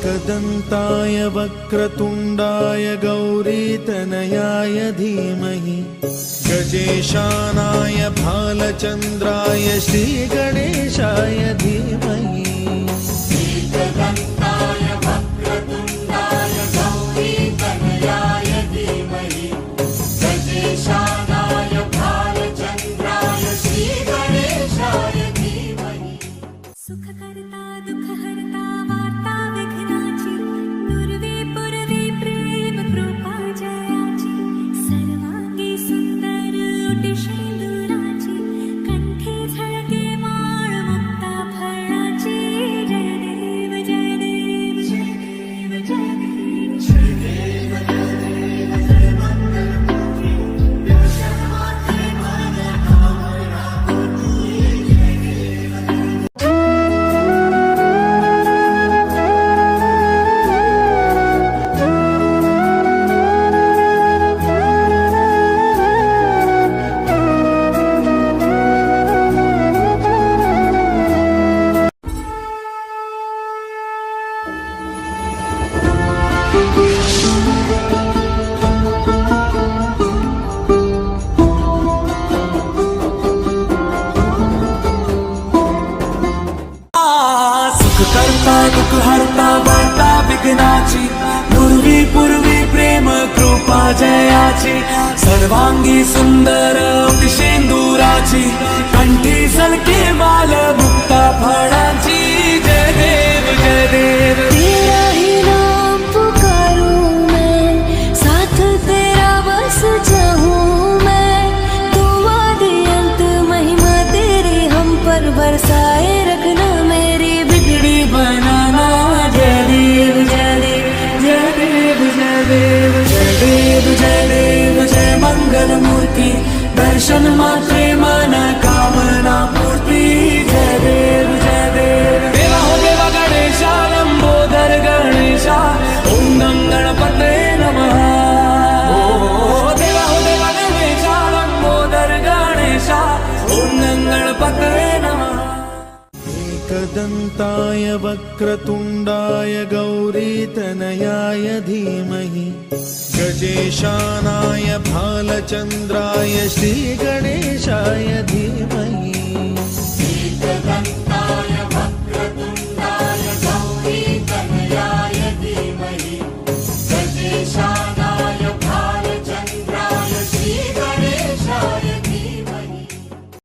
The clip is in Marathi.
एकदन्ताय वक्रतुण्डाय गौरीतनयाय धीमहि गजेशानाय भालचन्द्राय श्रीगणेशाय धीमहि एकदन्ताय वक्रतुण्डाय गौरीतनयाय धीमहि गजेशानाय भालचन्द्राय श्रीगणेशाय धीमहि सुखकर्ता दुःखहर्ता वार्ता विघ्नाची पूर्वे पूर्वे प्रेम कृपा जयाची सर्वांगी सुंदर ओटी शेंदुराची कंठी झळके माळ मुक्ता फळाची जय देव जय देव जय देव जय देव जय देव जय देव जय मंगलमूर्ती दर्शनार्थे मनोकामना पूर्ती जय देव सुखकर्ता दुःखहर्ता वार्ता विघ्नाची पूर्वी पूर्वी प्रेम कृपा जयाची सर्वांगी सुंदर ओटी शेंदुराची कंठी झळके माळ मुक्ता फळाची जय देव जय देव तेरा ही नाम पुकारूं मैं साथ तेरा बस चाहूं मैं तू आदि अंत महिमा तेरी हम पर बरसाए रखना मेरी बिगड़ी बनाना जय देव जय देव जय देव जय देव जय देव जय देव जय मंगल मूर्ति दर्शन मात्रे मन कामना पूर्ती जय देव जय देव देवा हो देवा गणेशा लंबोदर गणेशा ओम गं गणपते नमः देवा हो देवा गणेशा लंबोदर गणेशा ओम गं गणपते नमः एकदन्ताय वक्रतुण्डाय गौरीतनयाय धीमहि गजेशानाय भालचन्द्राय श्रीगणेशाय धीमहि